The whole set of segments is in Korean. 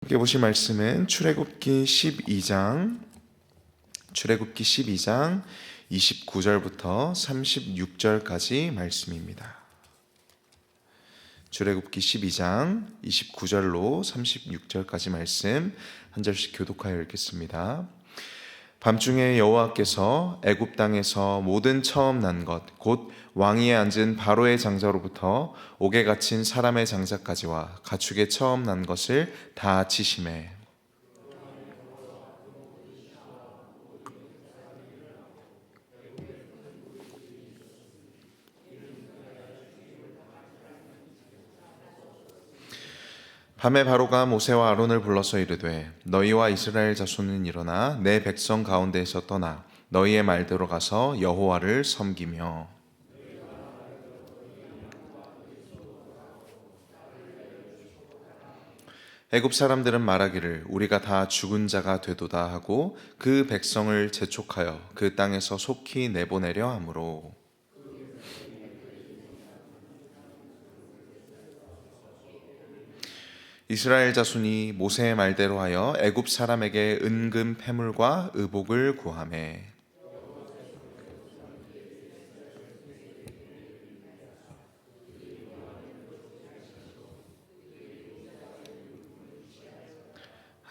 함께 보실 말씀은 출애굽기 12장 29절부터 36절까지 말씀입니다. 출애굽기 12장 29절로 36절까지 말씀 한 절씩 교독하여 읽겠습니다. 밤중에 여호와께서 애굽 땅에서 모든 처음 난 것 곧 왕위에 앉은 바로의 장자로부터 옥에 갇힌 사람의 장자까지와 가축의 처음 난 것을 다 치시매 밤에 바로가 모세와 아론을 불러서 이르되 너희와 이스라엘 자손은 일어나 내 백성 가운데에서 떠나 너희의 말대로 가서 여호와를 섬기며 애굽 사람들은 말하기를 우리가 다 죽은 자가 되도다 하고 그 백성을 재촉하여 그 땅에서 속히 내보내려 하므로 이스라엘 자손이 모세의 말대로 하여 애굽 사람에게 은금 패물과 의복을 구하매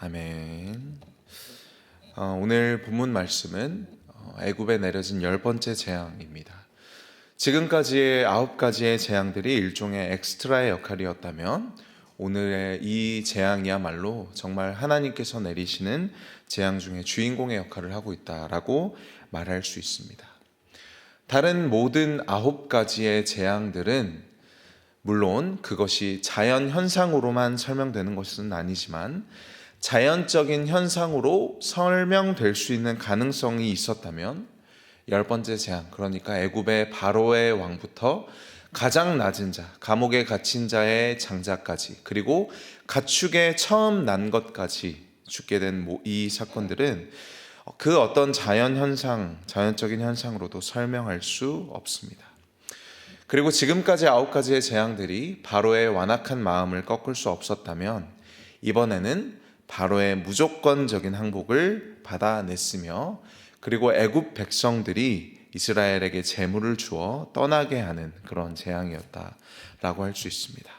아멘. 오늘 본문 말씀은 애굽에 내려진 10번째 재앙입니다. 지금까지의 9가지의 재앙들이 일종의 엑스트라의 역할이었다면 오늘의 이 재앙이야말로 정말 하나님께서 내리시는 재앙 중에 주인공의 역할을 하고 있다라고 말할 수 있습니다. 다른 모든 9가지의 재앙들은 물론 그것이 자연 현상으로만 설명되는 것은 아니지만 자연적인 현상으로 설명될 수 있는 가능성이 있었다면 10번째 재앙, 그러니까 애굽의 바로의 왕부터 가장 낮은 자, 감옥에 갇힌 자의 장자까지, 그리고 가축의 처음 난 것까지 죽게 된 이 사건들은 그 어떤 자연적인 현상으로도 설명할 수 없습니다. 그리고 지금까지 9가지의 재앙들이 바로의 완악한 마음을 꺾을 수 없었다면 이번에는 바로의 무조건적인 항복을 받아냈으며 그리고 애굽 백성들이 이스라엘에게 재물을 주어 떠나게 하는 그런 재앙이었다라고 할 수 있습니다.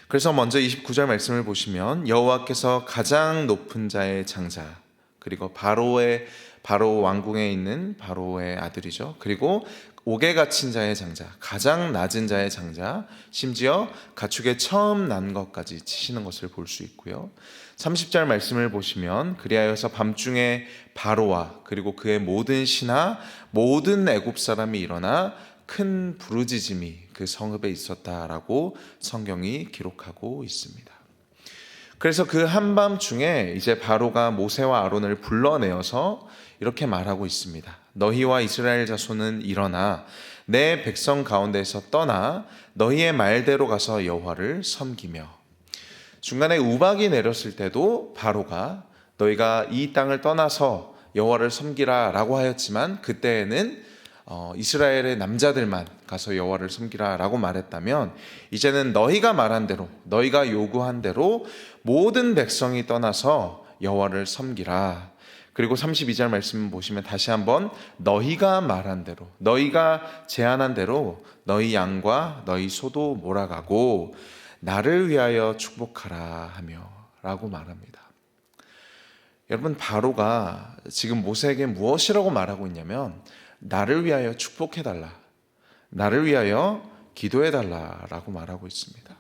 그래서 먼저 29절 말씀을 보시면 여호와께서 가장 높은 자의 장자, 그리고 바로 왕궁에 있는 바로의 아들이죠. 그리고 옥에 갇힌 자의 장자, 가장 낮은 자의 장자, 심지어 가축의 처음 난 것까지 치시는 것을 볼 수 있고요. 30절 말씀을 보시면 그리하여서 밤중에 바로와 그리고 그의 모든 신하 모든 애굽 사람이 일어나 큰 부르짖음이 그 성읍에 있었다라고 성경이 기록하고 있습니다. 그래서 그 한밤중에 이제 바로가 모세와 아론을 불러내어서 이렇게 말하고 있습니다. 너희와 이스라엘 자손은 일어나 내 백성 가운데서 떠나 너희의 말대로 가서 여호와를 섬기며. 중간에 우박이 내렸을 때도 바로가 너희가 이 땅을 떠나서 여호와를 섬기라 라고 하였지만 그때에는 이스라엘의 남자들만 가서 여호와를 섬기라 라고 말했다면 이제는 너희가 말한 대로, 너희가 요구한 대로 모든 백성이 떠나서 여호와를 섬기라. 그리고 32절 말씀 보시면 다시 한번 너희가 말한 대로, 너희가 제안한 대로 너희 양과 너희 소도 몰아가고 나를 위하여 축복하라 하며 라고 말합니다. 여러분, 바로가 지금 모세에게 무엇이라고 말하고 있냐면 나를 위하여 축복해달라, 나를 위하여 기도해달라라고 말하고 있습니다.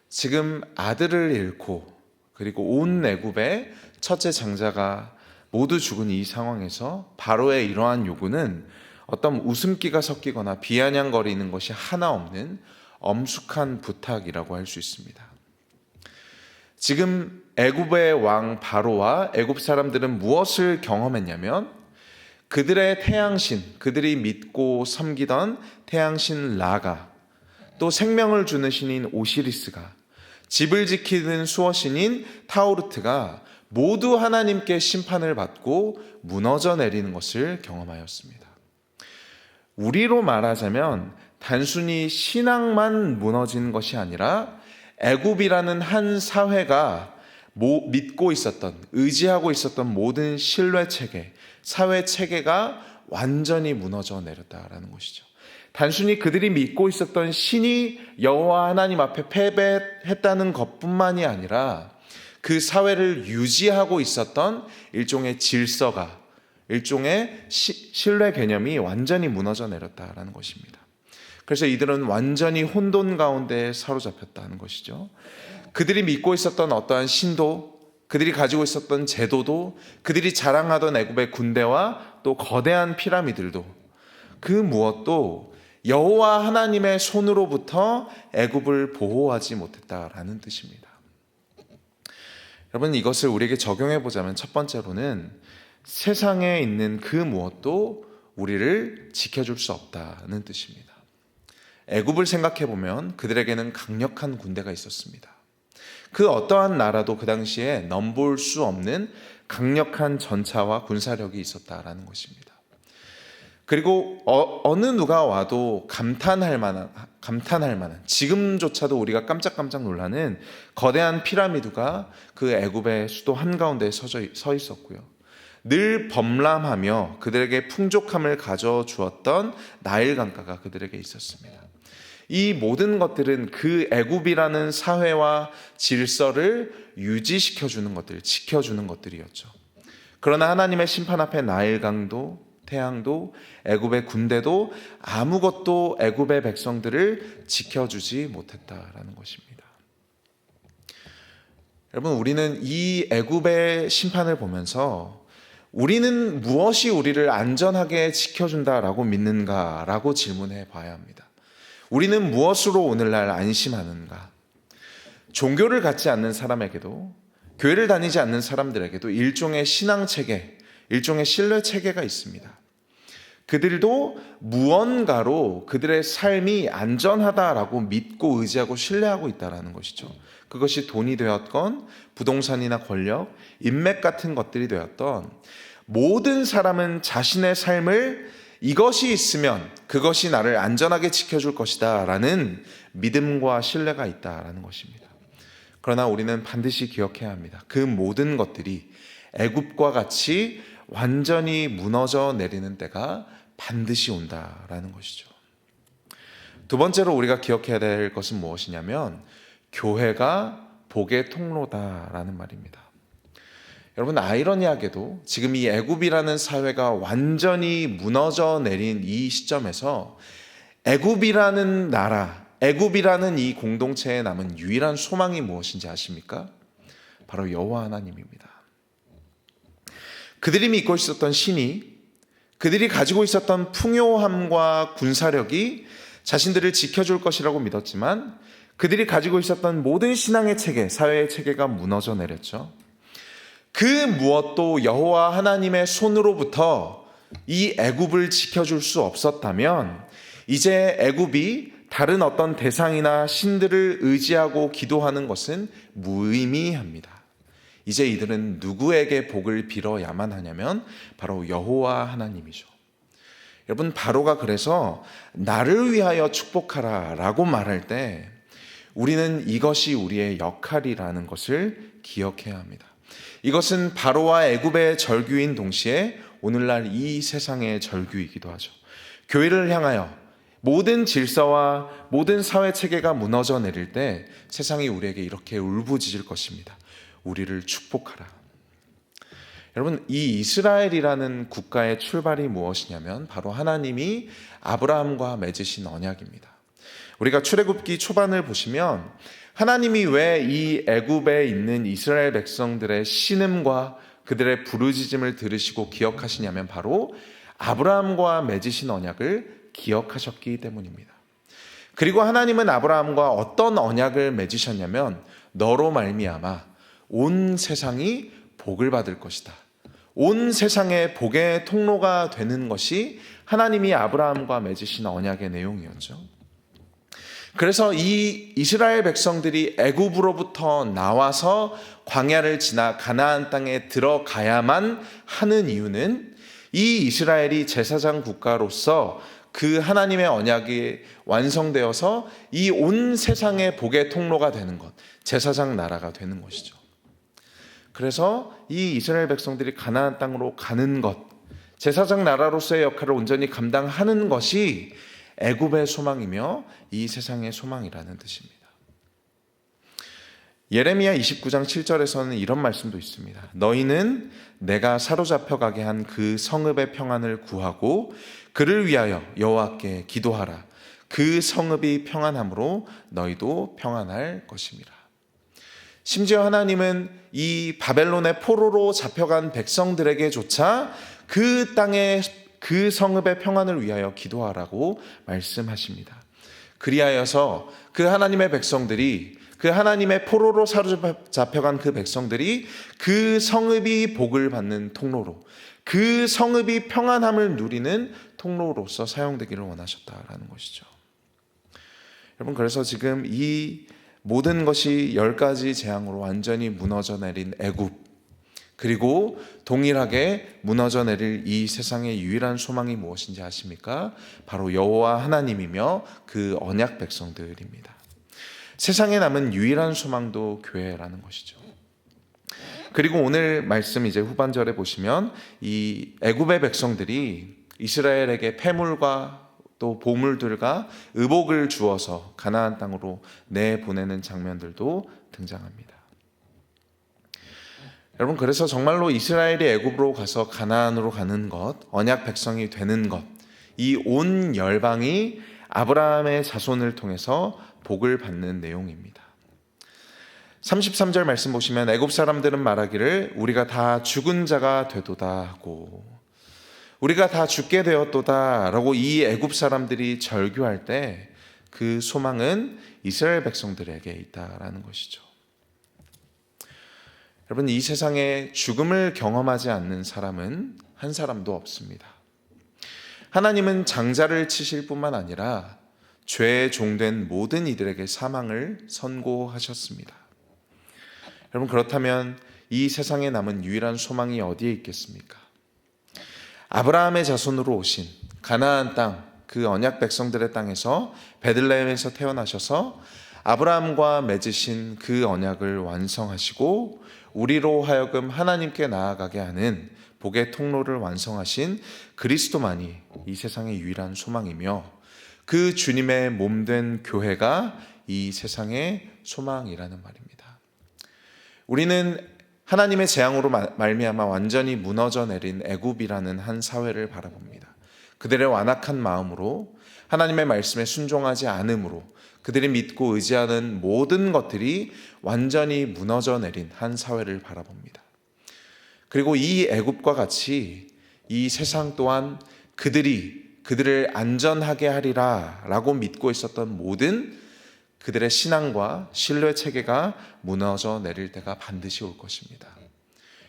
지금 아들을 잃고 그리고 온 애굽의 첫째 장자가 모두 죽은 이 상황에서 바로의 이러한 요구는 어떤 웃음기가 섞이거나 비아냥거리는 것이 하나 없는 엄숙한 부탁이라고 할 수 있습니다. 지금 애굽의 왕 바로와 애굽 사람들은 무엇을 경험했냐면 그들의 태양신, 그들이 믿고 섬기던 태양신 라가, 또 생명을 주는 신인 오시리스가, 집을 지키는 수호신인 타오르트가 모두 하나님께 심판을 받고 무너져 내리는 것을 경험하였습니다. 우리로 말하자면 단순히 신앙만 무너진 것이 아니라 애굽이라는 한 사회가 믿고 있었던, 의지하고 있었던 모든 신뢰 체계, 사회 체계가 완전히 무너져 내렸다라는 것이죠. 단순히 그들이 믿고 있었던 신이 여호와 하나님 앞에 패배했다는 것뿐만이 아니라 그 사회를 유지하고 있었던 일종의 질서가, 일종의 신뢰 개념이 완전히 무너져 내렸다라는 것입니다. 그래서 이들은 완전히 혼돈 가운데 사로잡혔다는 것이죠. 그들이 믿고 있었던 어떠한 신도, 그들이 가지고 있었던 제도도, 그들이 자랑하던 애굽의 군대와 또 거대한 피라미드들도 그 무엇도 여호와 하나님의 손으로부터 애굽을 보호하지 못했다라는 뜻입니다. 여러분, 이것을 우리에게 적용해 보자면 첫 번째로는 세상에 있는 그 무엇도 우리를 지켜줄 수 없다는 뜻입니다. 애굽을 생각해 보면 그들에게는 강력한 군대가 있었습니다. 그 어떠한 나라도 그 당시에 넘볼 수 없는 강력한 전차와 군사력이 있었다라는 것입니다. 그리고 어느 누가 와도 감탄할 만한 지금조차도 우리가 깜짝깜짝 놀라는 거대한 피라미드가 그 애굽의 수도 한가운데에 서 있었고요. 늘 범람하며 그들에게 풍족함을 가져주었던 나일 강가가 그들에게 있었습니다. 이 모든 것들은 그 애굽이라는 사회와 질서를 유지시켜주는 것들, 지켜주는 것들이었죠. 그러나 하나님의 심판 앞에 나일강도, 태양도, 애굽의 군대도 아무것도 애굽의 백성들을 지켜주지 못했다라는 것입니다. 여러분, 우리는 이 애굽의 심판을 보면서 우리는 무엇이 우리를 안전하게 지켜준다라고 믿는가라고 질문해 봐야 합니다. 우리는 무엇으로 오늘날 안심하는가? 종교를 갖지 않는 사람에게도, 교회를 다니지 않는 사람들에게도 일종의 신앙체계, 일종의 신뢰체계가 있습니다. 그들도 무언가로 그들의 삶이 안전하다라고 믿고 의지하고 신뢰하고 있다는 것이죠. 그것이 돈이 되었건 부동산이나 권력, 인맥 같은 것들이 되었던, 모든 사람은 자신의 삶을 이것이 있으면 그것이 나를 안전하게 지켜줄 것이다 라는 믿음과 신뢰가 있다라는 것입니다. 그러나 우리는 반드시 기억해야 합니다. 그 모든 것들이 애굽과 같이 완전히 무너져 내리는 때가 반드시 온다라는 것이죠. 두 번째로 우리가 기억해야 될 것은 무엇이냐면 교회가 복의 통로다라는 말입니다. 여러분, 아이러니하게도 지금 이 애굽이라는 사회가 완전히 무너져 내린 이 시점에서 애굽이라는 나라, 애굽이라는 이 공동체에 남은 유일한 소망이 무엇인지 아십니까? 바로 여호와 하나님입니다. 그들이 믿고 있었던 신이, 그들이 가지고 있었던 풍요함과 군사력이 자신들을 지켜줄 것이라고 믿었지만 그들이 가지고 있었던 모든 신앙의 체계, 사회의 체계가 무너져 내렸죠. 그 무엇도 여호와 하나님의 손으로부터 이 애굽을 지켜줄 수 없었다면 이제 애굽이 다른 어떤 대상이나 신들을 의지하고 기도하는 것은 무의미합니다. 이제 이들은 누구에게 복을 빌어야만 하냐면 바로 여호와 하나님이죠. 여러분, 바로가 그래서 나를 위하여 축복하라 라고 말할 때 우리는 이것이 우리의 역할이라는 것을 기억해야 합니다. 이것은 바로와 애굽의 절규인 동시에 오늘날 이 세상의 절규이기도 하죠. 교회를 향하여 모든 질서와 모든 사회 체계가 무너져 내릴 때 세상이 우리에게 이렇게 울부짖을 것입니다. 우리를 축복하라. 여러분, 이 이스라엘이라는 국가의 출발이 무엇이냐면 바로 하나님이 아브라함과 맺으신 언약입니다. 우리가 출애굽기 초반을 보시면 하나님이 왜 이 애굽에 있는 이스라엘 백성들의 신음과 그들의 부르짖음을 들으시고 기억하시냐면 바로 아브라함과 맺으신 언약을 기억하셨기 때문입니다. 그리고 하나님은 아브라함과 어떤 언약을 맺으셨냐면 너로 말미암아 온 세상이 복을 받을 것이다. 온 세상의 복의 통로가 되는 것이 하나님이 아브라함과 맺으신 언약의 내용이었죠. 그래서 이 이스라엘 백성들이 애굽으로부터 나와서 광야를 지나 가나안 땅에 들어가야만 하는 이유는 이 이스라엘이 제사장 국가로서 그 하나님의 언약이 완성되어서 이 온 세상의 복의 통로가 되는 것, 제사장 나라가 되는 것이죠. 그래서 이 이스라엘 백성들이 가나안 땅으로 가는 것, 제사장 나라로서의 역할을 온전히 감당하는 것이 애굽의 소망이며 이 세상의 소망이라는 뜻입니다. 예레미야 29장 7절에서는 이런 말씀도 있습니다. 너희는 내가 사로잡혀 가게 한 그 성읍의 평안을 구하고 그를 위하여 여호와께 기도하라. 그 성읍이 평안함으로 너희도 평안할 것입니다. 심지어 하나님은 이 바벨론의 포로로 잡혀간 백성들에게조차 그 땅의 그 성읍의 평안을 위하여 기도하라고 말씀하십니다. 그리하여서 그 하나님의 백성들이, 그 하나님의 포로로 사로잡혀간 그 백성들이 그 성읍이 복을 받는 통로로, 그 성읍이 평안함을 누리는 통로로서 사용되기를 원하셨다라는 것이죠. 여러분, 그래서 지금 이 모든 것이 10가지 재앙으로 완전히 무너져 내린 애굽, 그리고 동일하게 무너져 내릴 이 세상의 유일한 소망이 무엇인지 아십니까? 바로 여호와 하나님이며 그 언약 백성들입니다. 세상에 남은 유일한 소망도 교회라는 것이죠. 그리고 오늘 말씀 이제 후반절에 보시면 이 애굽의 백성들이 이스라엘에게 패물과 또 보물들과 의복을 주어서 가나안 땅으로 내보내는 장면들도 등장합니다. 여러분, 그래서 정말로 이스라엘이 애굽으로 가서 가나안으로 가는 것, 언약 백성이 되는 것, 이 온 열방이 아브라함의 자손을 통해서 복을 받는 내용입니다. 33절 말씀 보시면 애굽 사람들은 말하기를 우리가 다 죽은 자가 되도다 하고, 우리가 다 죽게 되었도다 라고 이 애굽 사람들이 절규할 때 그 소망은 이스라엘 백성들에게 있다라는 것이죠. 여러분, 이 세상에 죽음을 경험하지 않는 사람은 한 사람도 없습니다. 하나님은 장자를 치실 뿐만 아니라 죄의 종된 모든 이들에게 사망을 선고하셨습니다. 여러분, 그렇다면 이 세상에 남은 유일한 소망이 어디에 있겠습니까? 아브라함의 자손으로 오신 가나안 땅, 그 언약 백성들의 땅에서 베들레헴에서 태어나셔서 아브라함과 맺으신 그 언약을 완성하시고 우리로 하여금 하나님께 나아가게 하는 복의 통로를 완성하신 그리스도만이 이 세상의 유일한 소망이며, 그 주님의 몸된 교회가 이 세상의 소망이라는 말입니다. 우리는 하나님의 재앙으로 말미암아 완전히 무너져 내린 애굽이라는 한 사회를 바라봅니다. 그들의 완악한 마음으로, 하나님의 말씀에 순종하지 않음으로 그들이 믿고 의지하는 모든 것들이 완전히 무너져 내린 한 사회를 바라봅니다. 그리고 이 애굽과 같이 이 세상 또한 그들을 안전하게 하리라 라고 믿고 있었던 모든 그들의 신앙과 신뢰 체계가 무너져 내릴 때가 반드시 올 것입니다.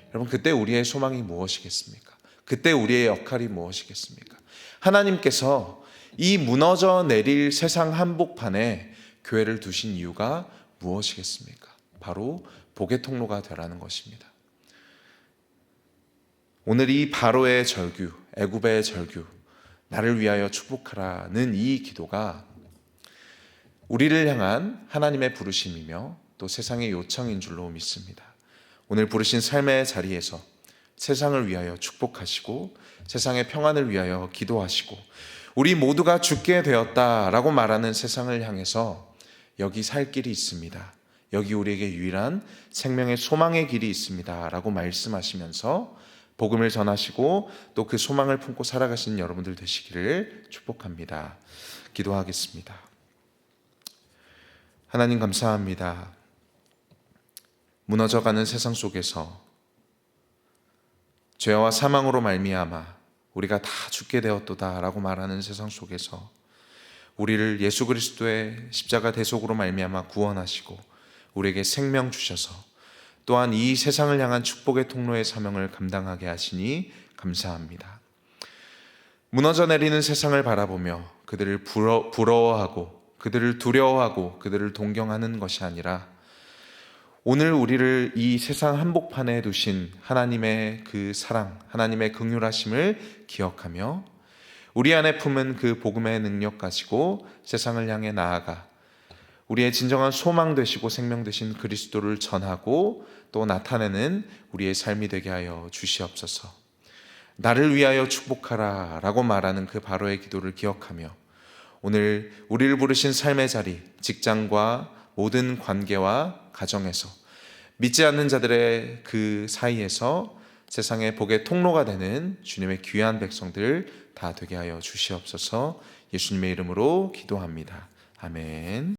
여러분, 그때 우리의 소망이 무엇이겠습니까? 그때 우리의 역할이 무엇이겠습니까? 하나님께서 이 무너져 내릴 세상 한복판에 교회를 두신 이유가 무엇이겠습니까? 바로 복의 통로가 되라는 것입니다. 오늘 이 바로의 절규, 애굽의 절규, 나를 위하여 축복하라는 이 기도가 우리를 향한 하나님의 부르심이며 또 세상의 요청인 줄로 믿습니다. 오늘 부르신 삶의 자리에서 세상을 위하여 축복하시고 세상의 평안을 위하여 기도하시고 우리 모두가 죽게 되었다라고 말하는 세상을 향해서 여기 살 길이 있습니다. 여기 우리에게 유일한 생명의 소망의 길이 있습니다 라고 말씀하시면서 복음을 전하시고 또 그 소망을 품고 살아가시는 여러분들 되시기를 축복합니다. 기도하겠습니다. 하나님, 감사합니다. 무너져가는 세상 속에서 죄와 사망으로 말미암아 우리가 다 죽게 되었도다라고 말하는 세상 속에서 우리를 예수 그리스도의 십자가 대속으로 말미암아 구원하시고 우리에게 생명 주셔서 또한 이 세상을 향한 축복의 통로의 사명을 감당하게 하시니 감사합니다. 무너져 내리는 세상을 바라보며 그들을 부러워하고 그들을 두려워하고 그들을 동경하는 것이 아니라 오늘 우리를 이 세상 한복판에 두신 하나님의 그 사랑, 하나님의 긍휼하심을 기억하며 우리 안에 품은 그 복음의 능력 가지고 세상을 향해 나아가 우리의 진정한 소망 되시고 생명 되신 그리스도를 전하고 또 나타내는 우리의 삶이 되게 하여 주시옵소서. 나를 위하여 축복하라 라고 말하는 그 바로의 기도를 기억하며 오늘 우리를 부르신 삶의 자리, 직장과 모든 관계와 가정에서 믿지 않는 자들의 그 사이에서 세상의 복의 통로가 되는 주님의 귀한 백성들 다 되게 하여 주시옵소서. 예수님의 이름으로 기도합니다. 아멘.